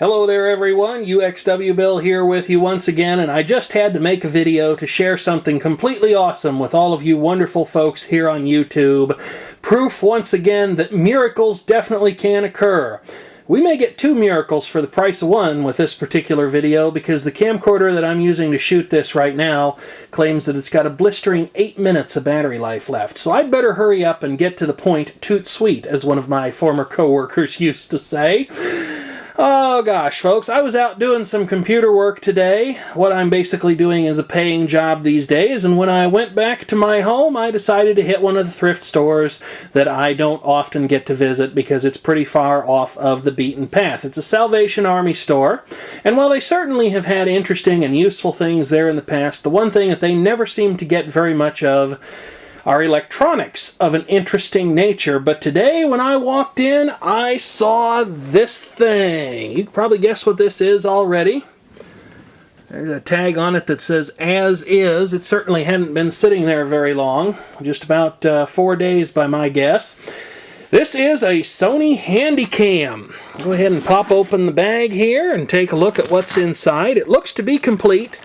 Hello there everyone, UXW Bill here with you once again, and I just had to make a video to share something completely awesome with all of you wonderful folks here on YouTube. Proof once again that miracles definitely can occur. We may get two miracles for the price of one with this particular video because the camcorder that I'm using to shoot this right now claims that it's got a blistering 8 minutes of battery life left. So I'd better hurry up and get to the point toot sweet, as one of my former coworkers used to say. Oh gosh, folks, I was out doing some computer work today. What I'm basically doing is a paying job these days, and when I went back to my home, I decided to hit one of the thrift stores that I don't often get to visit because it's pretty far off of the beaten path. It's a Salvation Army store, and while they certainly have had interesting and useful things there in the past, the one thing that they never seem to get very much of are electronics of an interesting nature. But today, when I walked in, I saw this thing. You can probably guess what this is already. There's a tag on it that says "as is." It certainly hadn't been sitting there very long, just about 4 days by my guess. This is a Sony Handycam. Go ahead and pop open the bag here and take a look at what's inside. It looks to be complete.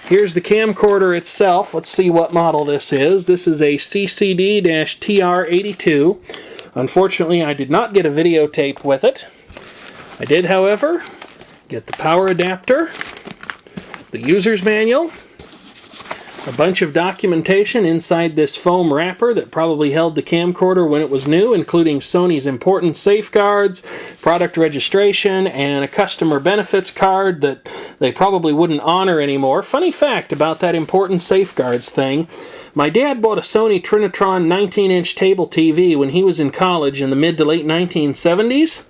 Here's the camcorder itself. Let's see what model this is. This is a CCD-TR82. Unfortunately, I did not get a videotape with it. I did, however, get the power adapter, the user's manual, a bunch of documentation inside this foam wrapper that probably held the camcorder when it was new, including Sony's important safeguards, product registration, and a customer benefits card that they probably wouldn't honor anymore. Funny fact about that important safeguards thing, my dad bought a Sony Trinitron 19-inch table TV when he was in college in the mid to late 1970s,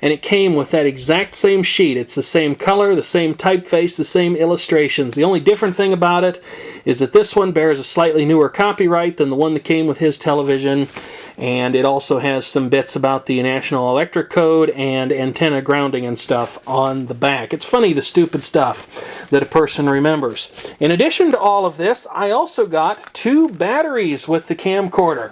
and it came with that exact same sheet. It's the same color, the same typeface, the same illustrations. The only different thing about it is that this one bears a slightly newer copyright than the one that came with his television, and it also has some bits about the National Electric Code and antenna grounding and stuff on the back. It's funny, the stupid stuff that a person remembers. In addition to all of this, I also got 2 batteries with the camcorder.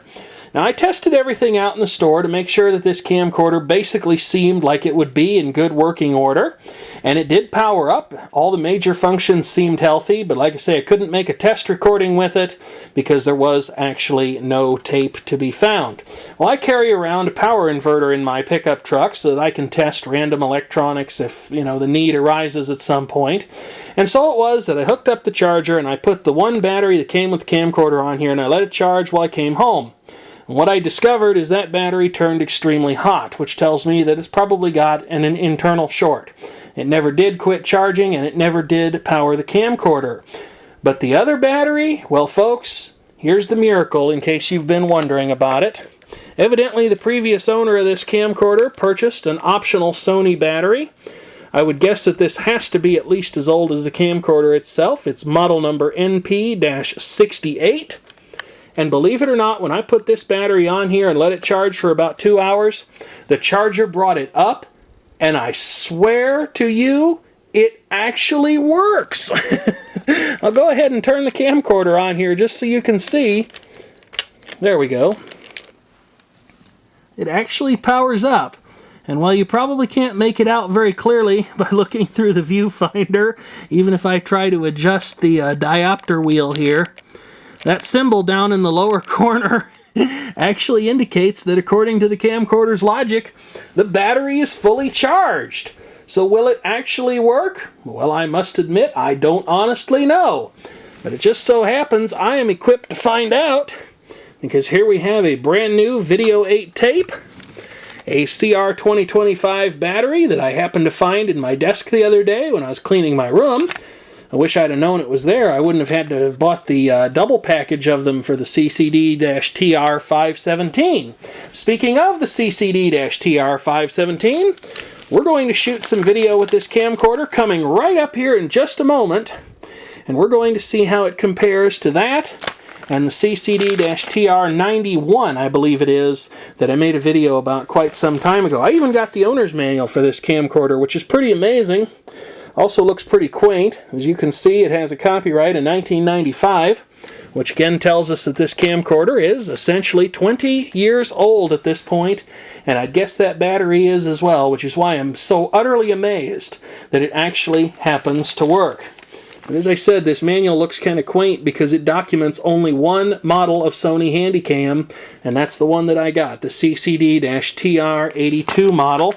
Now, I tested everything out in the store to make sure that this camcorder basically seemed like it would be in good working order, and it did power up. All the major functions seemed healthy, but like I say, I couldn't make a test recording with it because there was actually no tape to be found. Well, I carry around a power inverter in my pickup truck so that I can test random electronics if, the need arises at some point. And so it was that I hooked up the charger and I put the one battery that came with the camcorder on here and I let it charge while I came home. And what I discovered is that battery turned extremely hot, which tells me that it's probably got an internal short. It never did quit charging, and it never did power the camcorder. But the other battery, well folks, here's the miracle in case you've been wondering about it. Evidently the previous owner of this camcorder purchased an optional Sony battery. I would guess that this has to be at least as old as the camcorder itself. It's model number NP-68. And believe it or not, when I put this battery on here and let it charge for about 2 hours, the charger brought it up, and I swear to you, it actually works. I'll go ahead and turn the camcorder on here just so you can see. There we go. It actually powers up. And while you probably can't make it out very clearly by looking through the viewfinder, even if I try to adjust the diopter wheel here, that symbol down in the lower corner actually indicates that according to the camcorder's logic, the battery is fully charged. So will it actually work? Well, I must admit, I don't honestly know. But it just so happens I am equipped to find out, because here we have a brand new Video 8 tape, a CR2025 battery that I happened to find in my desk the other day when I was cleaning my room. I wish I'd have known it was there. I wouldn't have had to have bought the double package of them for the CCD-TR517. Speaking of the CCD-TR517, we're going to shoot some video with this camcorder coming right up here in just a moment. And we're going to see how it compares to that and the CCD-TR91, I believe it is, that I made a video about quite some time ago. I even got the owner's manual for this camcorder, which is pretty amazing. Also looks pretty quaint. As you can see, it has a copyright in 1995. which again tells us that this camcorder is essentially 20 years old at this point, and I'd guess that battery is as well, which is why I'm so utterly amazed that it actually happens to work. But as I said, this manual looks kind of quaint because it documents only one model of Sony Handycam, and that's the one that I got, the CCD-TR82 model.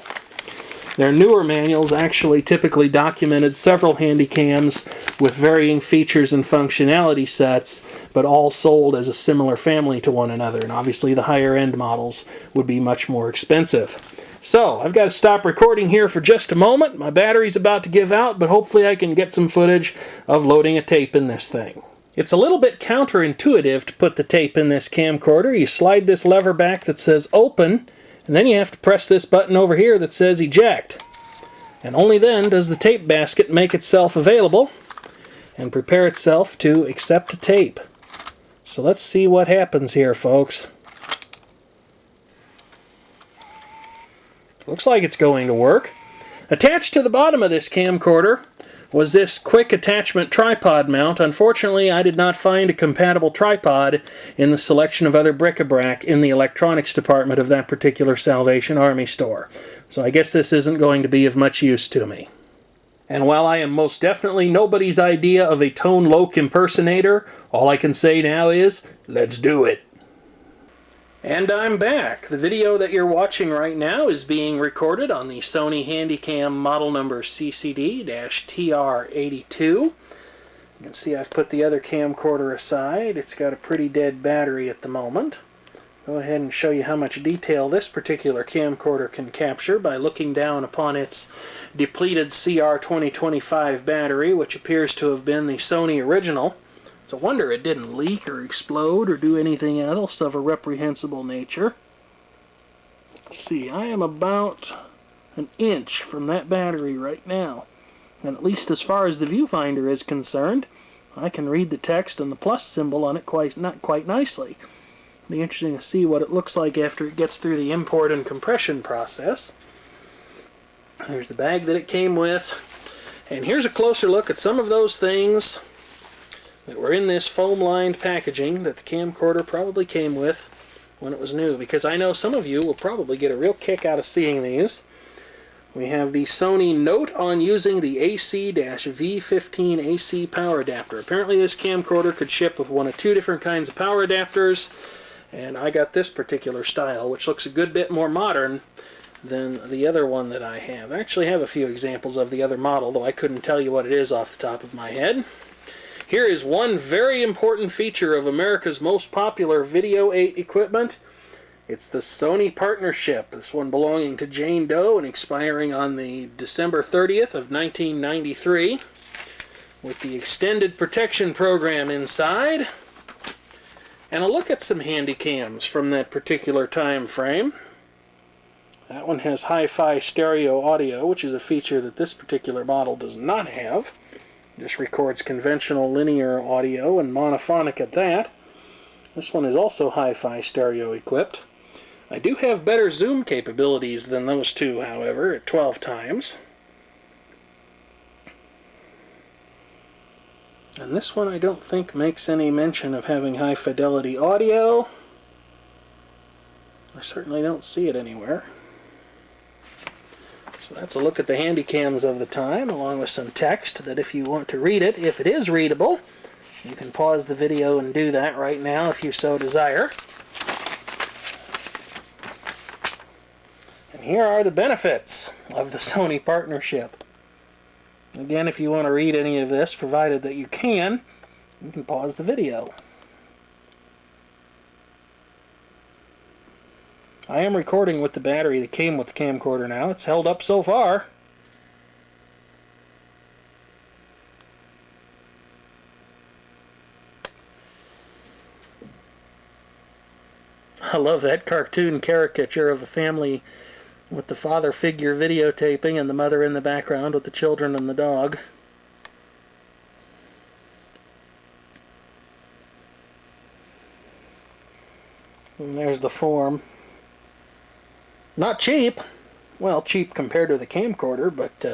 Their newer manuals actually typically documented several Handycams with varying features and functionality sets, but all sold as a similar family to one another, and obviously the higher end models would be much more expensive. So, I've got to stop recording here for just a moment. My battery's about to give out, but hopefully I can get some footage of loading a tape in this thing. It's a little bit counterintuitive to put the tape in this camcorder. You slide this lever back that says open, and then you have to press this button over here that says eject. And only then does the tape basket make itself available and prepare itself to accept a tape. So let's see what happens here, folks. Looks like it's going to work. Attached to the bottom of this camcorder was this quick attachment tripod mount. Unfortunately, I did not find a compatible tripod in the selection of other bric-a-brac in the electronics department of that particular Salvation Army store. So I guess this isn't going to be of much use to me. And while I am most definitely nobody's idea of a Tone Loc impersonator, all I can say now is, let's do it. And I'm back. The video that you're watching right now is being recorded on the Sony Handycam model number CCD-TR82. You can see I've put the other camcorder aside. It's got a pretty dead battery at the moment. Go ahead and show you how much detail this particular camcorder can capture by looking down upon its depleted CR2025 battery, which appears to have been the Sony original. It's a wonder it didn't leak or explode or do anything else of a reprehensible nature. Let's see, I am about an inch from that battery right now. And at least as far as the viewfinder is concerned, I can read the text and the plus symbol on it quite nicely. It'll be interesting to see what it looks like after it gets through the import and compression process. There's the bag that it came with. And here's a closer look at some of those things that were in this foam-lined packaging that the camcorder probably came with when it was new, because I know some of you will probably get a real kick out of seeing these. We have the Sony note on using the AC-V15 AC power adapter. Apparently this camcorder could ship with one of two different kinds of power adapters, and I got this particular style, which looks a good bit more modern than the other one that I have. I actually have a few examples of the other model, though I couldn't tell you what it is off the top of my head. Here is one very important feature of America's most popular Video 8 equipment. It's the Sony partnership, this one belonging to Jane Doe and expiring on the December 30th of 1993, with the extended protection program inside, and a look at some Handycams from that particular time frame. That one has hi-fi stereo audio, which is a feature that this particular model does not have. Just records conventional linear audio and monophonic at that. This one is also hi-fi stereo equipped. I do have better zoom capabilities than those two, however, at 12 times. And this one I don't think makes any mention of having high fidelity audio. I certainly don't see it anywhere. So that's a look at the Handycams of the time, along with some text that if you want to read it, if it is readable, you can pause the video and do that right now if you so desire. And here are the benefits of the Sony partnership. Again, if you want to read any of this, provided that you can pause the video. I am recording with the battery that came with the camcorder now. It's held up so far. I love that cartoon caricature of a family with the father figure videotaping and the mother in the background with the children and the dog. And there's the form. Not cheap. Well, cheap compared to the camcorder, but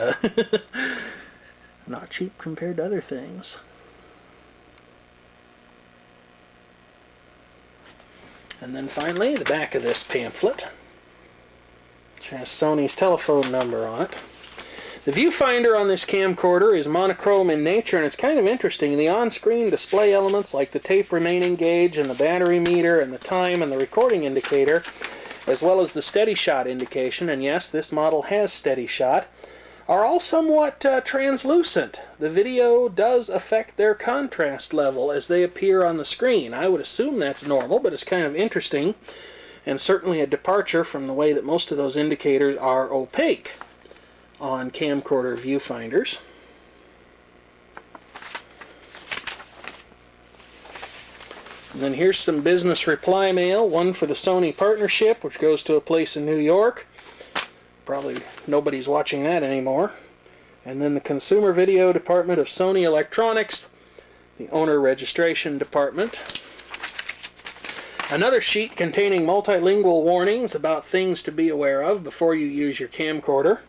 not cheap compared to other things. And then finally, the back of this pamphlet, which has Sony's telephone number on it. The viewfinder on this camcorder is monochrome in nature, and it's kind of interesting. The on-screen display elements like the tape remaining gauge and the battery meter and the time and the recording indicator, as well as the steady shot indication, and yes, this model has steady shot, are all somewhat translucent. The video does affect their contrast level as they appear on the screen. I would assume that's normal, but it's kind of interesting, and certainly a departure from the way that most of those indicators are opaque on camcorder viewfinders. And then here's some business reply mail, one for the Sony partnership, which goes to a place in New York. Probably nobody's watching that anymore. And then the Consumer Video Department of Sony Electronics, the Owner Registration Department. Another sheet containing multilingual warnings about things to be aware of before you use your camcorder.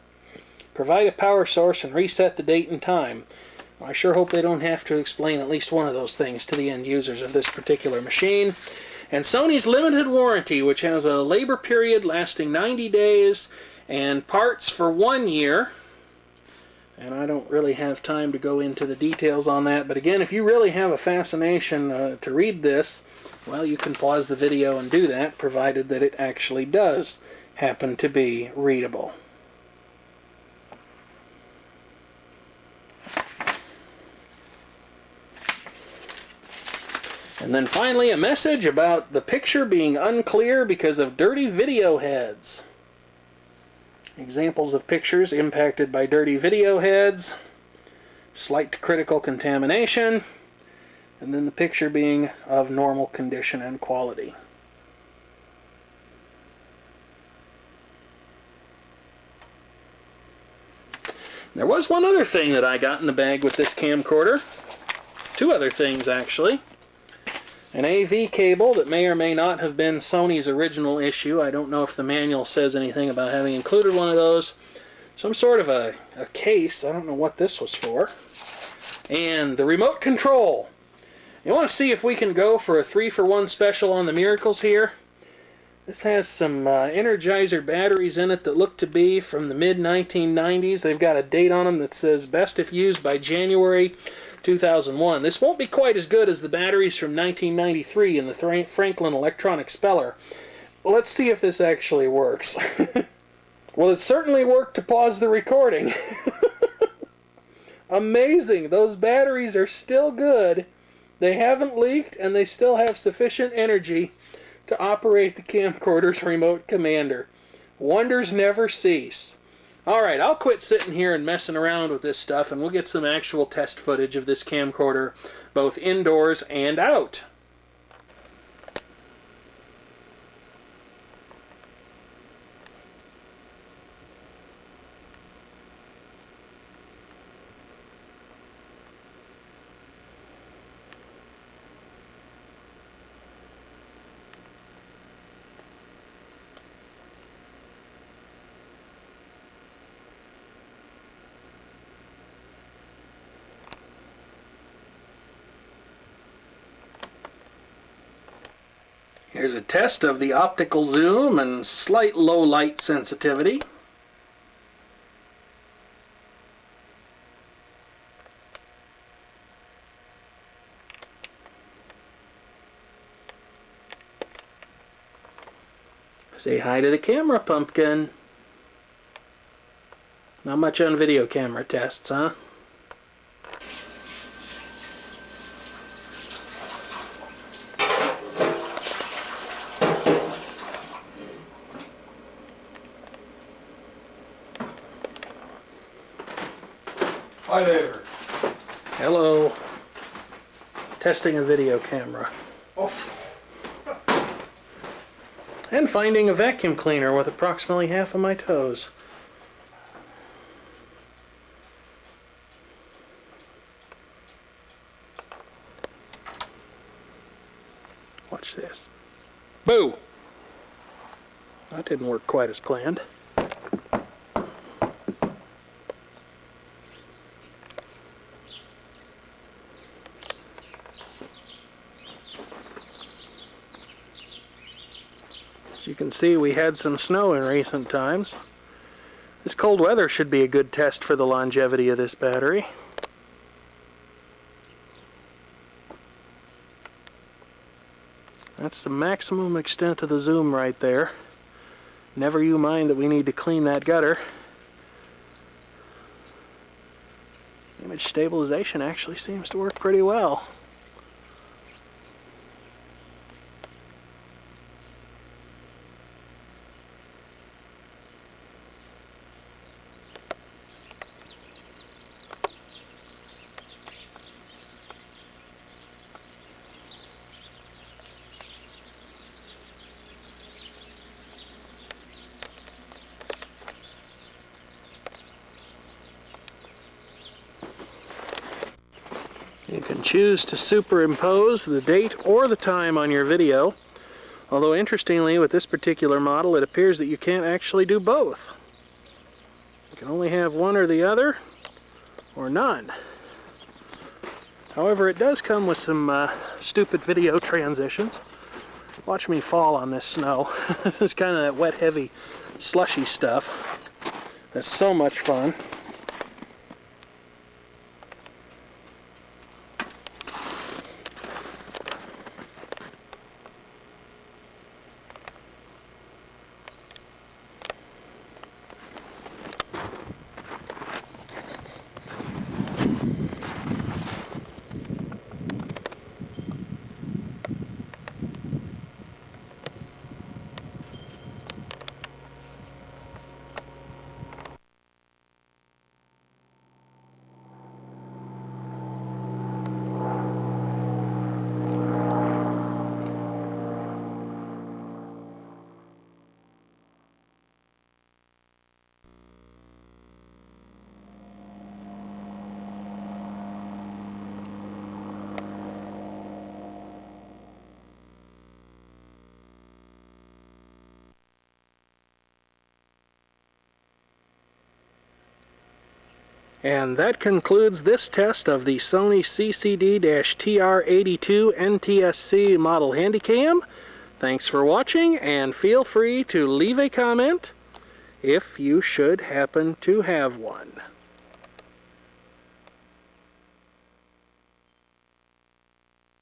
Provide a power source and reset the date and time. Well, I sure hope they don't have to explain at least one of those things to the end users of this particular machine. And Sony's limited warranty, which has a labor period lasting 90 days and parts for 1 year. And I don't really have time to go into the details on that, but again, if you really have a fascination to read this, well, you can pause the video and do that, provided that it actually does happen to be readable. And then finally, a message about the picture being unclear because of dirty video heads. Examples of pictures impacted by dirty video heads, slight to critical contamination, and then the picture being of normal condition and quality. There was one other thing that I got in the bag with this camcorder. Two other things, actually. An AV cable that may or may not have been Sony's original issue. I don't know if the manual says anything about having included one of those. Some sort of a case. I don't know what this was for. And the remote control. You want to see if we can go for a 3-for-1 special on the miracles here? This has some Energizer batteries in it that look to be from the mid-1990s. They've got a date on them that says best if used by January 2001. This won't be quite as good as the batteries from 1993 in the Franklin Electronic Speller. Let's see if this actually works. Well, it certainly worked to pause the recording. Amazing! Those batteries are still good. They haven't leaked, and they still have sufficient energy to operate the camcorder's remote commander. Wonders never cease. Alright, I'll quit sitting here and messing around with this stuff, and we'll get some actual test footage of this camcorder, both indoors and out. Here's a test of the optical zoom and slight low light sensitivity. Say hi to the camera, pumpkin. Not much on video camera tests, huh? Hi there. Hello. Testing a video camera. Oh. And finding a vacuum cleaner with approximately half of my toes. Watch this. Boo! That didn't work quite as planned. You can see we had some snow in recent times. This cold weather should be a good test for the longevity of this battery. That's the maximum extent of the zoom right there. Never you mind that we need to clean that gutter. Image stabilization actually seems to work pretty well. You can choose to superimpose the date or the time on your video, although interestingly with this particular model it appears that you can't actually do both. You can only have one or the other, or none. However, it does come with some stupid video transitions. Watch me fall on this snow. This is kind of that wet, heavy, slushy stuff. That's so much fun. And that concludes this test of the Sony CCD-TR82 NTSC model Handycam. Thanks for watching, and feel free to leave a comment if you should happen to have one.